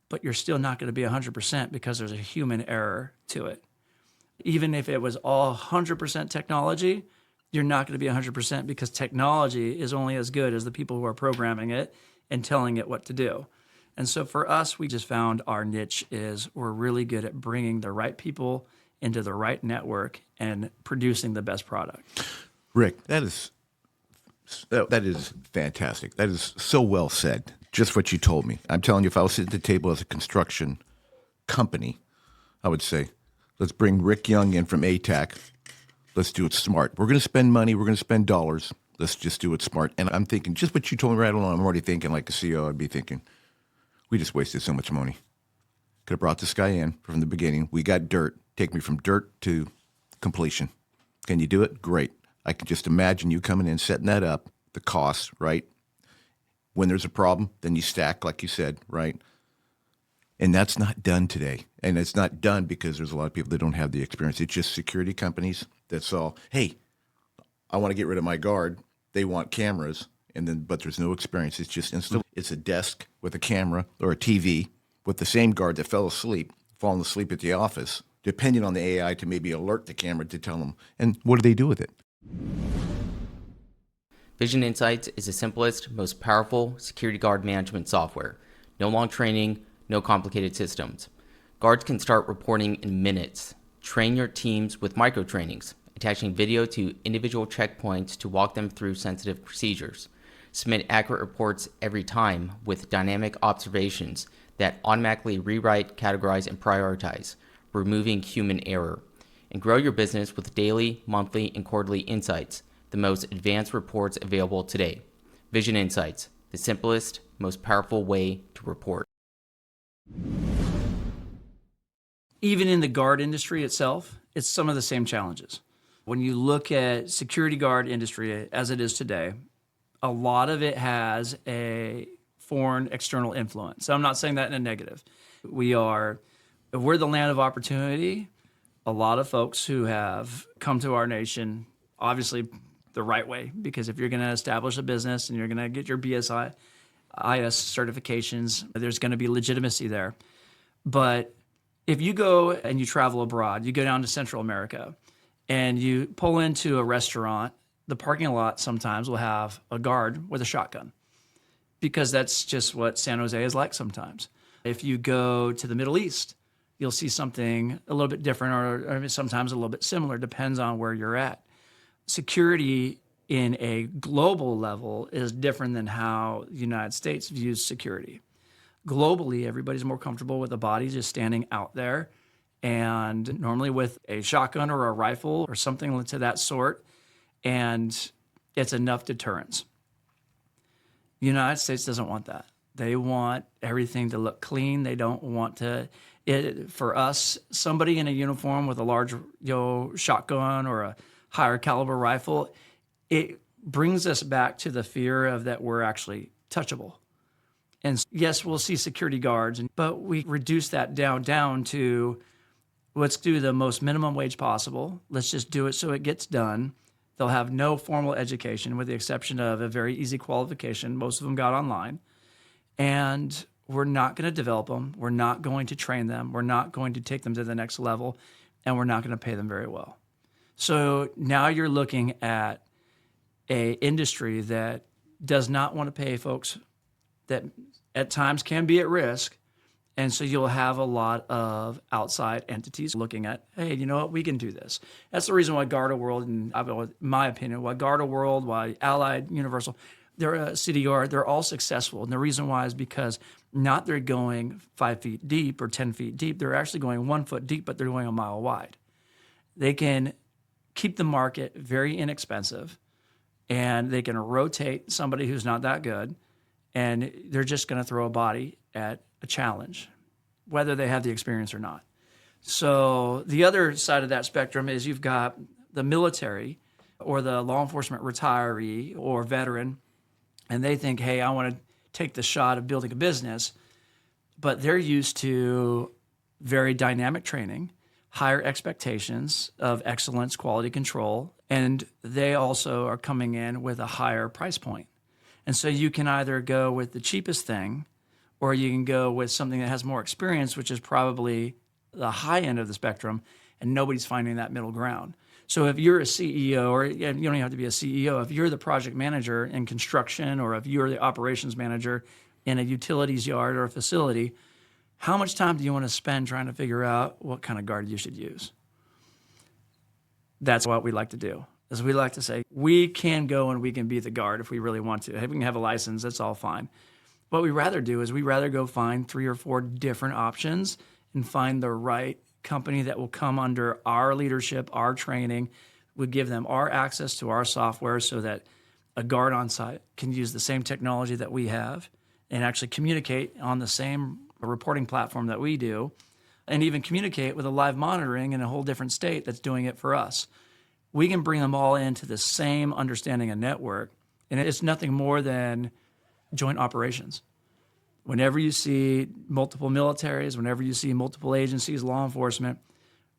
but you're still not going to be 100% because there's a human error to it. Even if it was all 100% technology, you're not going to be 100% because technology is only as good as the people who are programming it and telling it what to do. And so for us, we just found our niche is we're really good at bringing the right people into the right network and producing the best product. Rick, that is fantastic. That is so well said. Just what you told me. I'm telling you, if I was sitting at the table as a construction company, I would say, let's bring Rick Young in from ATAC. Let's do it smart. We're going to spend money. We're going to spend dollars. Let's just do it smart. And I'm thinking, just what you told me right along, I'm already thinking like a CEO, I'd be thinking, we just wasted so much money. Could have brought this guy in from the beginning. We got dirt. Take me from dirt to completion. Can you do it? Great. I can just imagine you coming in, setting that up, the cost, right? When there's a problem, then you stack, like you said, right? And that's not done today. And it's not done because there's a lot of people that don't have the experience. It's just security companies that saw, hey, I want to get rid of my guard. They want cameras, but there's no experience. It's just instantly, it's a desk with a camera or a TV with the same guard that falling asleep at the office, depending on the AI to maybe alert the camera to tell them. And what do they do with it? Vision InSites is the simplest, most powerful security guard management software. No long training, no complicated systems. Guards can start reporting in minutes. Train your teams with micro trainings, attaching video to individual checkpoints to walk them through sensitive procedures. Submit accurate reports every time with dynamic observations that automatically rewrite, categorize, and prioritize, removing human error. And grow your business with daily, monthly, and quarterly insights, the most advanced reports available today. Vision InSites, the simplest, most powerful way to report. Even in the guard industry itself, it's some of the same challenges. When you look at security guard industry as it is today, a lot of it has a foreign external influence. So I'm not saying that in a negative. We're the land of opportunity. A lot of folks who have come to our nation, obviously the right way, because if you're going to establish a business and you're going to get your BSI, IS certifications, there's going to be legitimacy there. But if you go and you travel abroad, you go down to Central America and you pull into a restaurant, the parking lot sometimes will have a guard with a shotgun because that's just what San Jose is like sometimes. If you go to the Middle East, you'll see something a little bit different or sometimes a little bit similar, depends on where you're at. Security in a global level is different than how the United States views security. Globally, everybody's more comfortable with a body just standing out there and normally with a shotgun or a rifle or something to that sort, and it's enough deterrence. The United States doesn't want that. They want everything to look clean. They don't want for us, somebody in a uniform with a large shotgun or a higher caliber rifle, it brings us back to the fear of that we're actually touchable. And yes, we'll see security guards, but we reduce that down to let's do the most minimum wage possible. Let's just do it so it gets done. They'll have no formal education with the exception of a very easy qualification. Most of them got online. And we're not going to develop them. We're not going to train them. We're not going to take them to the next level. And we're not going to pay them very well. So now you're looking at an industry that does not want to pay folks that at times can be at risk. And so you'll have a lot of outside entities looking at, hey, you know what, we can do this. That's the reason why Garda World, and in my opinion, why Garda World, why Allied Universal, they're a city guard, they're all successful. And the reason why is because not they're going 5 feet deep or 10 feet deep, they're actually going 1 foot deep, but they're going a mile wide. They can keep the market very inexpensive, and they can rotate somebody who's not that good, and they're just going to throw a body at a challenge, whether they have the experience or not. So the other side of that spectrum is you've got the military or the law enforcement retiree or veteran, and they think, hey, I want to take the shot of building a business, but they're used to very dynamic training, higher expectations of excellence, quality control, and they also are coming in with a higher price point. And so you can either go with the cheapest thing, or you can go with something that has more experience, which is probably the high end of the spectrum, and nobody's finding that middle ground. So if you're a CEO, or you don't even have to be a CEO, if you're the project manager in construction, or if you're the operations manager in a utilities yard or a facility, how much time do you want to spend trying to figure out what kind of guard you should use? That's what we like to do, is we like to say, we can go and we can be the guard if we really want to. If we can have a license, that's all fine. What we rather do is we rather go find 3 or 4 different options and find the right company that will come under our leadership, our training. We give them our access to our software so that a guard on site can use the same technology that we have and actually communicate on the same a reporting platform that we do, and even communicate with a live monitoring in a whole different state that's doing it for us. We can bring them all into the same understanding of network, and it's nothing more than joint operations. Whenever you see multiple militaries, whenever you see multiple agencies, law enforcement,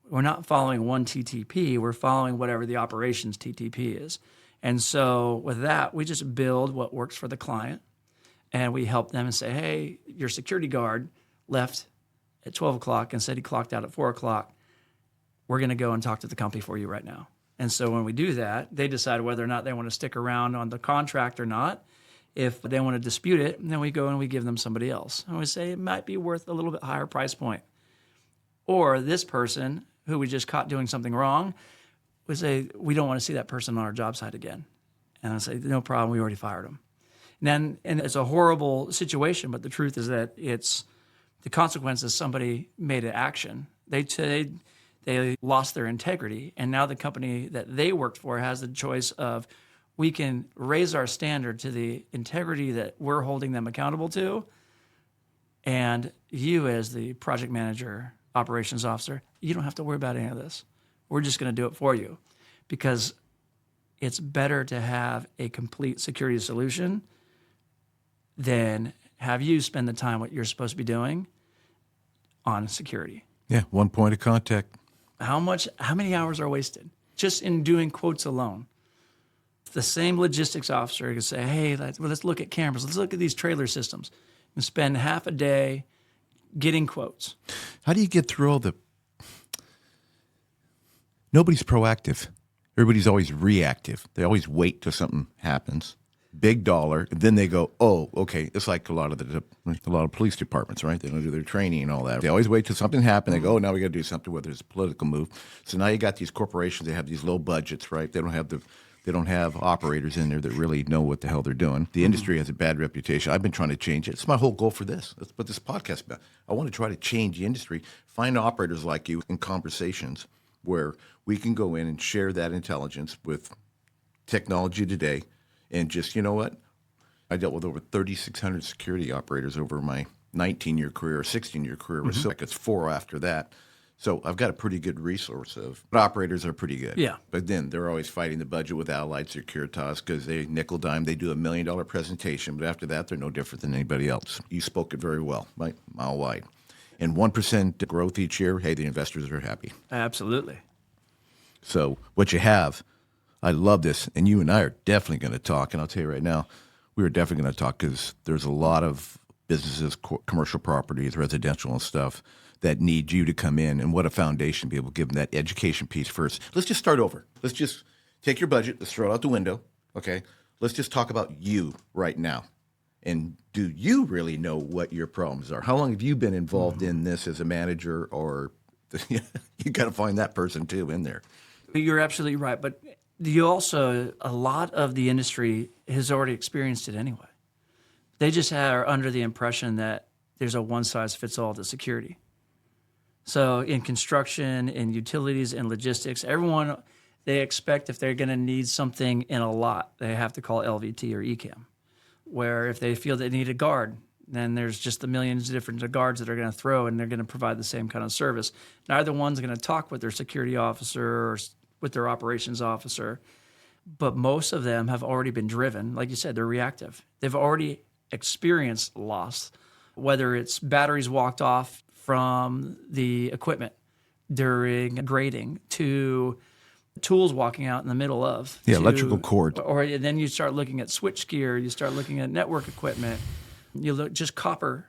we're not following one TTP, we're following whatever the operations TTP is. And so with that, we just build what works for the client, and we help them and say, hey, your security guard left at 12 o'clock and said he clocked out at 4 o'clock. We're going to go and talk to the company for you right now. And so when we do that, they decide whether or not they want to stick around on the contract or not. If they want to dispute it, then we go and we give them somebody else. And we say it might be worth a little bit higher price point. Or this person who we just caught doing something wrong, we say, we don't want to see that person on our job site again. And I say, no problem, we already fired them. And it's a horrible situation, but the truth is that it's the consequences. Somebody made an action. They lost their integrity, and now the company that they worked for has the choice of, we can raise our standard to the integrity that we're holding them accountable to, and you as the project manager, operations officer, you don't have to worry about any of this. We're just going to do it for you, because it's better to have a complete security solution than have you spend the time what you're supposed to be doing on security. Yeah, one point of contact. How many hours are wasted just in doing quotes alone? The same logistics officer can say, hey, let's look at cameras. Let's look at these trailer systems, and spend half a day getting quotes. How do you get through all the... Nobody's proactive. Everybody's always reactive. They always wait till something happens. Big dollar, and then they go, oh, okay. It's like a lot of police departments, right? They don't do their training and all that. They always wait till something happens. They go, oh, now we got to do something, whether it's a political move. So now you got these corporations. They have these low budgets, right? They don't have operators in there that really know what the hell they're doing. The industry has a bad reputation. I've been trying to change it. It's my whole goal for this. That's what this podcast is about. I want to try to change the industry, find operators like you in conversations where we can go in and share that intelligence with technology today. And just, you know what? I dealt with over 3,600 security operators over my 19-year career or 16-year career. Mm-hmm. So it's 4 after that. So I've got a pretty good resource of operators are pretty good. Yeah. But then they're always fighting the budget with Allied Securitas because they nickel dime. They do $1 million presentation, but after that, they're no different than anybody else. You spoke it very well, right? Mile wide. And 1% growth each year, hey, the investors are happy. Absolutely. So what you have, I love this, and you and I are definitely going to talk, and I'll tell you right now, we are definitely going to talk because there's a lot of businesses, commercial properties, residential and stuff that need you to come in, and what a foundation to be able to give them that education piece first. Let's just start over. Let's just take your budget, let's throw it out the window, okay? Let's just talk about you right now. And do you really know what your problems are? How long have you been involved in this as a manager, or you got to find that person too in there. You're absolutely right, but you also, a lot of the industry has already experienced it anyway. They just are under the impression that there's a one-size-fits-all to security. So in construction, in utilities, and logistics, everyone, they expect if they're going to need something in a lot, they have to call LVT or ECAM. Where if they feel they need a guard, then there's just the millions of different guards that are going to throw, and they're going to provide the same kind of service. Neither one's going to talk with their security officer or with their operations officer, but most of them have already been driven. Like you said, they're reactive. They've already experienced loss, whether it's batteries walked off from the equipment during grading to tools walking out in the middle of. Yeah, electrical cord. Or then you start looking at switch gear, you start looking at network equipment, you look just copper.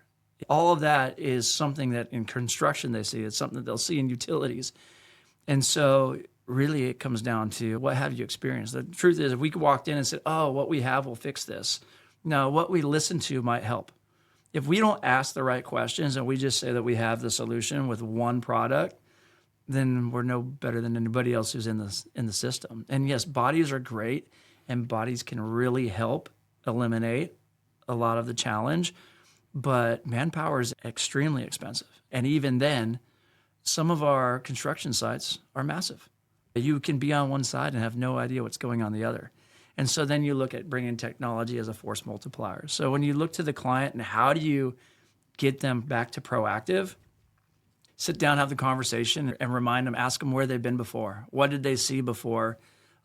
All of that is something that in construction they see. It's something that they'll see in utilities. And so really it comes down to what have you experienced? The truth is if we walked in and said, oh, what we have will fix this. No, what we listen to might help. If we don't ask the right questions and we just say that we have the solution with one product, then we're no better than anybody else who's in the system. And yes, bodies are great, and bodies can really help eliminate a lot of the challenge, but manpower is extremely expensive. And even then, some of our construction sites are massive. You can be on one side and have no idea what's going on the other. And so then you look at bringing technology as a force multiplier. So when you look to the client and how do you get them back to proactive, sit down, have the conversation, and remind them, ask them where they've been before. What did they see before?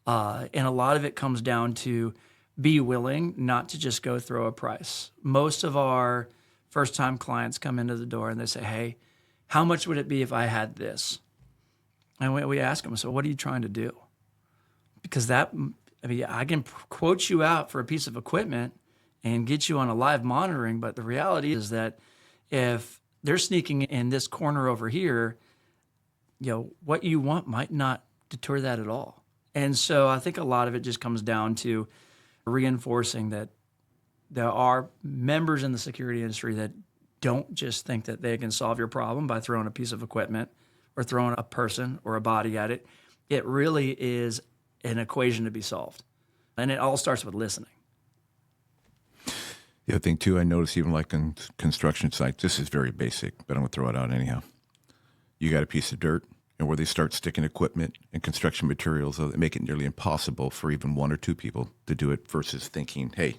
And a lot of it comes down to be willing not to just go throw a price. Most of our first-time clients come into the door and they say, hey, how much would it be if I had this? And we ask them, so what are you trying to do? Because I can quote you out for a piece of equipment and get you on a live monitoring, but the reality is that if they're sneaking in this corner over here, what you want might not deter that at all. And so I think a lot of it just comes down to reinforcing that there are members in the security industry that don't just think that they can solve your problem by throwing a piece of equipment or throwing a person or a body at it. It really is an equation to be solved. And it all starts with listening. The other thing, too, I notice even like in construction sites, this is very basic, but I'm going to throw it out anyhow. You got a piece of dirt, and where they start sticking equipment and construction materials that make it nearly impossible for even one or two people to do it versus thinking, hey,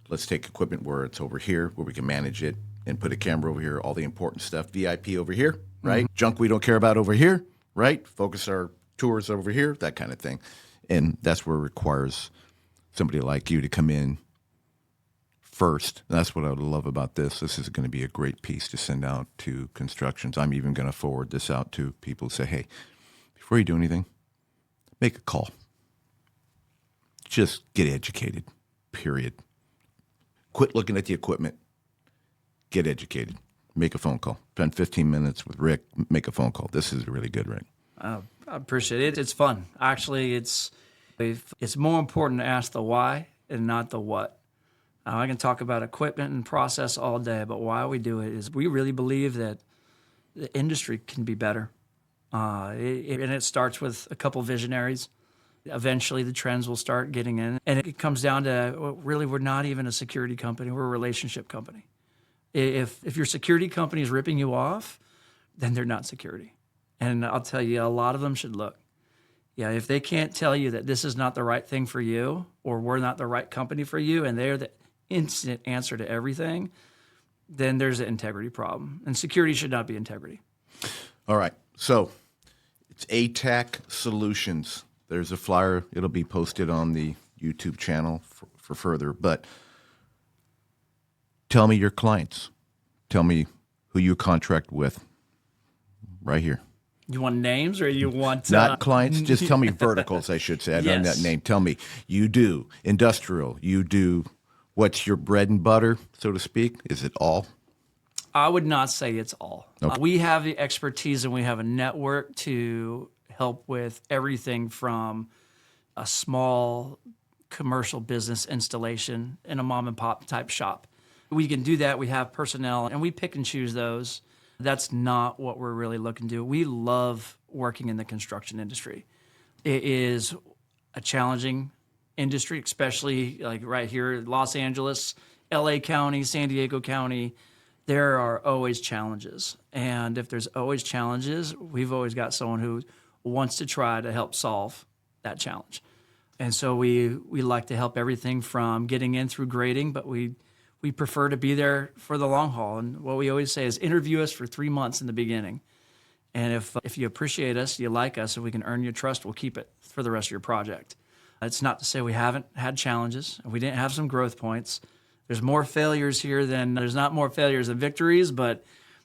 let's take equipment where it's over here, where we can manage it, and put a camera over here, all the important stuff, VIP over here, right? Mm-hmm. Junk we don't care about over here, right? Focus our tours over here, that kind of thing. And that's where it requires somebody like you to come in first. And that's what I would love about this. This is going to be a great piece to send out to constructions. I'm even going to forward this out to people who say, hey, before you do anything, make a call. Just get educated, period. Quit looking at the equipment. Get educated. Make a phone call. Spend 15 minutes with Rick. Make a phone call. This is really good, Rick. I appreciate it. It's fun. Actually, it's more important to ask the why and not the what. I can talk about equipment and process all day, but why we do it is we really believe that the industry can be better. And it starts with a couple visionaries. Eventually, the trends will start getting in. And it comes down to, really, we're not even a security company. We're a relationship company. If your security company is ripping you off, then they're not security. And I'll tell you, a lot of them should look. Yeah, if they can't tell you that this is not the right thing for you, or we're not the right company for you, and they're the instant answer to everything, then there's an integrity problem. And security should not be integrity. All right. So it's ATAC Solutions. There's a flyer. It'll be posted on the YouTube channel for further. But tell me your clients. Tell me who you contract with right here. You want names or you want... Not clients, just tell me verticals, I should say. I don't know that name. Tell me, you do industrial, you do, what's your bread and butter, so to speak? Is it all? I would not say it's all. Okay. We have the expertise and we have a network to help with everything from a small commercial business installation in a mom and pop type shop. We can do that. We have personnel and we pick and choose those. That's not what we're really looking to do. We love working in the construction industry. It is a challenging industry, especially like right here, Los Angeles, LA County, San Diego County. There are always challenges. And if there's always challenges, we've always got someone who wants to try to help solve that challenge. And so we like to help everything from getting in through grading, but we prefer to be there for the long haul. And what we always say is interview us for 3 months in the beginning. And if you appreciate us, you like us, and we can earn your trust, we'll keep it for the rest of your project. It's not to say we haven't had challenges. We didn't have some growth points. There's more failures here there's not more failures than victories, but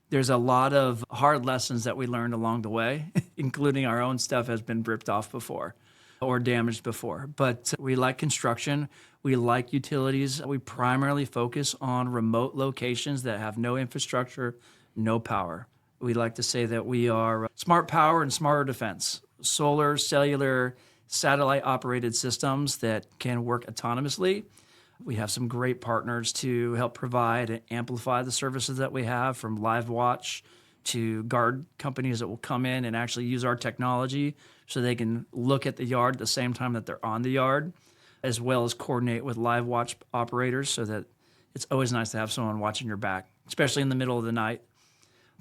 there's a lot of hard lessons that we learned along the way, including our own stuff has been ripped off before or damaged before. But we like construction. We like utilities. We primarily focus on remote locations that have no infrastructure, no power. We like to say that we are smart power and smarter defense. Solar, cellular, satellite-operated systems that can work autonomously. We have some great partners to help provide and amplify the services that we have, from live watch to guard companies that will come in and actually use our technology so they can look at the yard at the same time that they're on the yard, as well as coordinate with live watch operators so that it's always nice to have someone watching your back, especially in the middle of the night.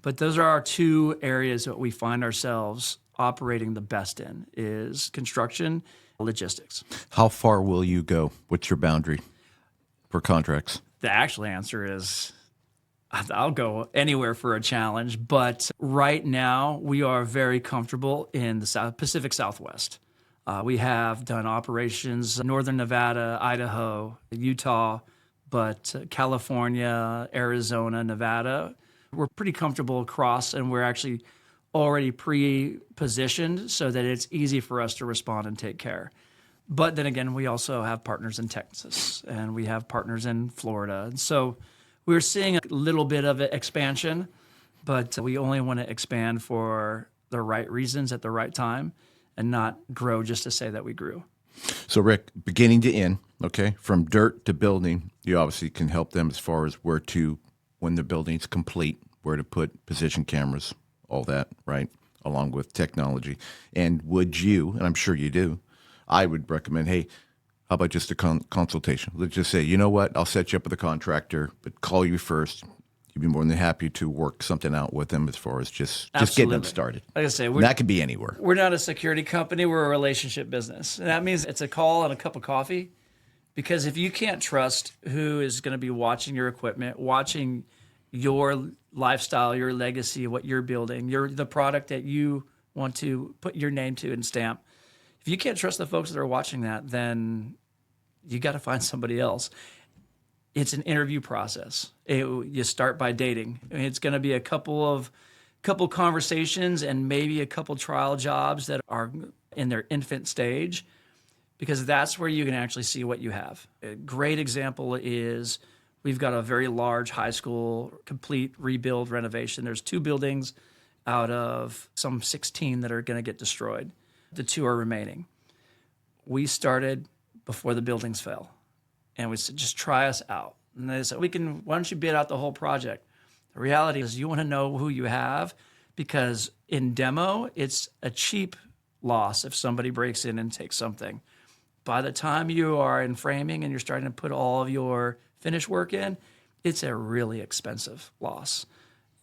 But those are our two areas that we find ourselves operating the best in, is construction, logistics. How far will you go? What's your boundary for contracts? The actual answer is I'll go anywhere for a challenge, but right now we are very comfortable in the Pacific Southwest. We have done operations Northern Nevada, Idaho, Utah, but California, Arizona, Nevada. We're pretty comfortable across, and we're actually already pre-positioned so that it's easy for us to respond and take care. But then again, we also have partners in Texas, and we have partners in Florida. And so we're seeing a little bit of expansion, but we only want to expand for the right reasons at the right time and not grow just to say that we grew. So, Rick, beginning to end, okay, from dirt to building, you obviously can help them as far as where to, when the building's complete, where to put position cameras, all that, right, along with technology. And would you, and I'm sure you do, I would recommend, hey, how about just a consultation? Let's just say, you know what, I'll set you up with a contractor, but call you first. You'd be more than happy to work something out with them as far as just getting them started. Like I say, and that could be anywhere. We're not a security company. We're a relationship business. And that means it's a call and a cup of coffee. Because if you can't trust who is going to be watching your equipment, watching your lifestyle, your legacy, what you're building, the product that you want to put your name to and stamp, if you can't trust the folks that are watching that, then you got to find somebody else. It's an interview process. You start by dating. I mean, it's going to be a couple conversations and maybe a couple trial jobs that are in their infant stage, because that's where you can actually see what you have. A great example is we've got a very large high school, complete rebuild renovation. There's 2 buildings out of some 16 that are going to get destroyed. The 2 are remaining. We started before the buildings fell. And we said, just try us out. And they said, why don't you bid out the whole project? The reality is you want to know who you have, because in demo, it's a cheap loss if somebody breaks in and takes something. By the time you are in framing and you're starting to put all of your finish work in, it's a really expensive loss.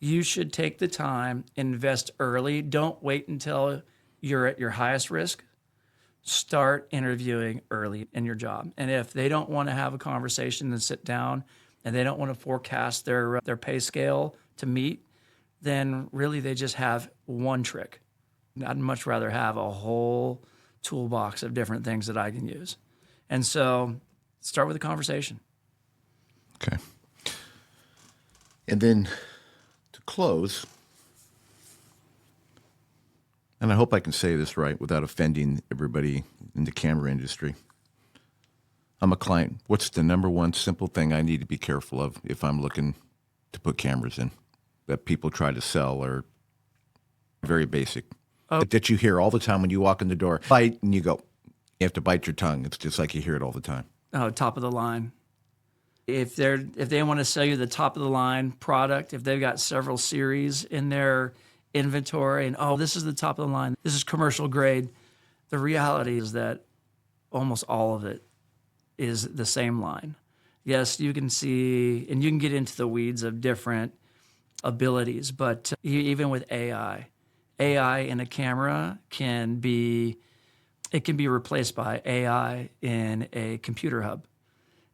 You should take the time, invest early. Don't wait until you're at your highest risk. Start interviewing early in your job. And if they don't want to have a conversation and sit down, and they don't want to forecast their pay scale to meet, then really they just have one trick. I'd much rather have a whole toolbox of different things that I can use. And so start with a conversation. Okay. And then to close, and I hope I can say this right without offending everybody in the camera industry. I'm a client. What's the number one simple thing I need to be careful of if I'm looking to put cameras in that people try to sell, or very basic, that you hear all the time when you walk in the door? Bite, and you go, you have to bite your tongue. It's just like you hear it all the time. Oh, top of the line. If they want to sell you the top of the line product, if they've got several series in their inventory and, this is the top of the line, this is commercial grade, the reality is that almost all of it is the same line. Yes, you can see, and you can get into the weeds of different abilities, but even with AI in a camera can be replaced by AI in a computer hub.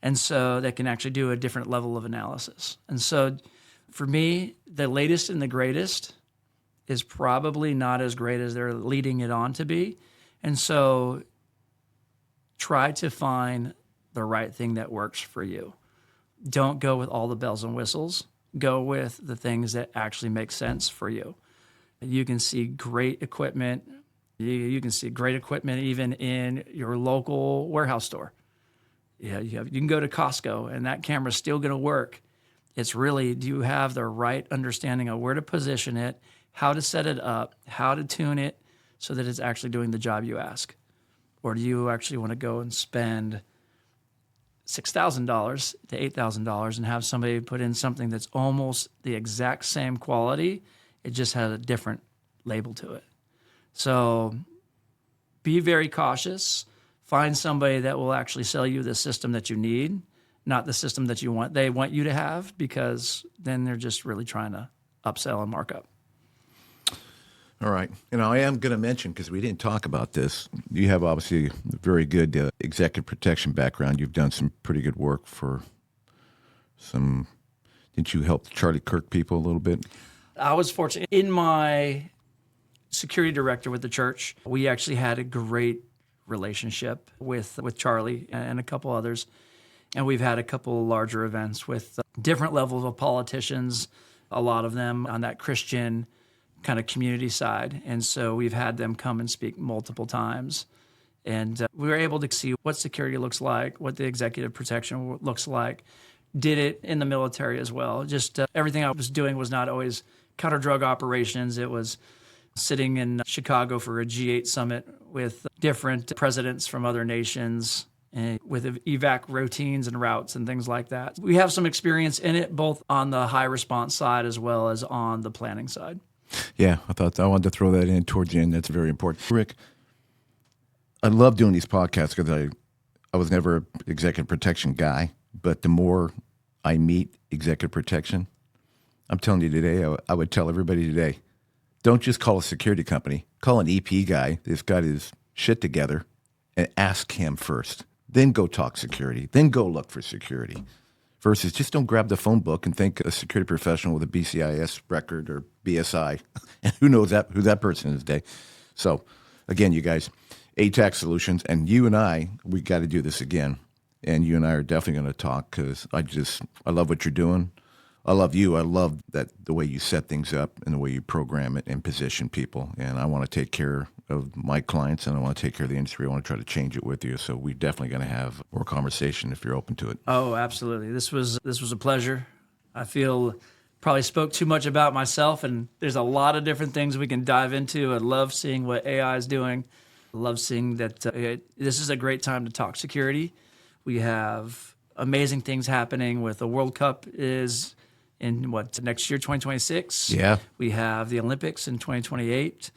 And so that can actually do a different level of analysis. And so for me, the latest and the greatest is probably not as great as they're leading it on to be. And so try to find the right thing that works for you. Don't go with all the bells and whistles. Go with the things that actually make sense for you. You can see great equipment. You can see great equipment even in your local warehouse store. Yeah, you can go to Costco and that camera's still going to work. It's really, do you have the right understanding of where to position it, how to set it up, how to tune it so that it's actually doing the job you ask? Or do you actually want to go and spend $6,000 to $8,000 and have somebody put in something that's almost the exact same quality? It just has a different label to it. So be very cautious. Find somebody that will actually sell you the system that you need, not the system that you want. They want you to have, because then they're just really trying to upsell and mark up. All right. I am going to mention, because we didn't talk about this, you have obviously a very good executive protection background. You've done some pretty good work for some Didn't you help Charlie Kirk people a little bit? I was fortunate. In my security director with the church, we actually had a great relationship with Charlie and a couple others. And we've had a couple larger events with different levels of politicians, a lot of them on that Christian kind of community side. And so we've had them come and speak multiple times. And we were able to see what security looks like, what the executive protection looks like. Did it in the military as well. Just everything I was doing was not always counter-drug operations. It was sitting in Chicago for a G8 summit with different presidents from other nations, and with evac routines and routes and things like that. We have some experience in it, both on the high response side as well as on the planning side. Yeah, I wanted to throw that in towards you, and that's very important. Rick, I love doing these podcasts because I was never an executive protection guy, but the more I meet executive protection, I'm telling you today, I would tell everybody today, don't just call a security company. Call an EP guy that's got his shit together and ask him first. Then go talk security. Then go look for security. Versus just don't grab the phone book and think a security professional with a BCIS record or BSI. And who knows who that person is today. So, again, you guys, ATAC Solutions, and you and we got to do this again. And you and I are definitely going to talk because I love what you're doing. I love you. I love the way you set things up and the way you program it and position people. And I want to take care of my clients, and I want to take care of the industry. I want to try to change it with you. So we're definitely going to have more conversation if you're open to it. Oh, absolutely. This was a pleasure. I feel probably spoke too much about myself, and there's a lot of different things we can dive into. I love seeing what AI is doing. I love seeing that this is a great time to talk security. We have amazing things happening with the World Cup is in next year, 2026. Yeah. We have the Olympics in 2028.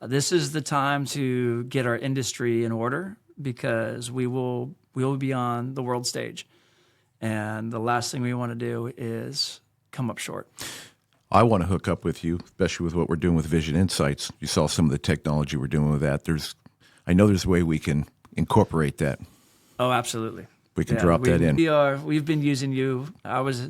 This is the time to get our industry in order because we will be on the world stage. And the last thing we want to do is come up short. I want to hook up with you, especially with what we're doing with Vision InSites. You saw some of the technology we're doing with that. I know there's a way we can incorporate that. Oh, absolutely. We can drop that in. We've been using you. I was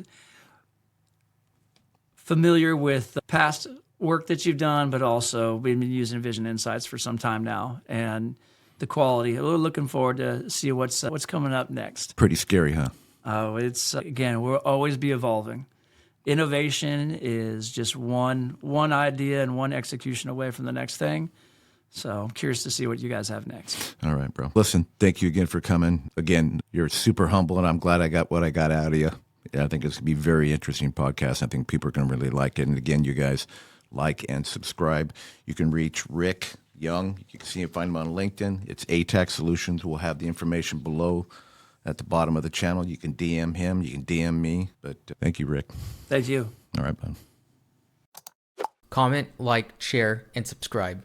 familiar with the past work that you've done, but also we've been using Vision InSites for some time now, and the quality. We're looking forward to see what's coming up next. Pretty scary, huh? Oh, it's again, we'll always be evolving. Innovation is just one idea and one execution away from the next thing. So I'm curious to see what you guys have next. All right, bro. Listen, thank you again for coming. Again, you're super humble, and I'm glad I got what I got out of you. Yeah, I think it's going to be a very interesting podcast. I think people are going to really like it. And again, you guys, like and subscribe. You can reach Rick Young. You can find him on LinkedIn. It's ATAC Solutions. We'll have the information below at the bottom of the channel. You can DM him. You can DM me. But thank you, Rick. Thank you. All right, bud. Comment, like, share, and subscribe.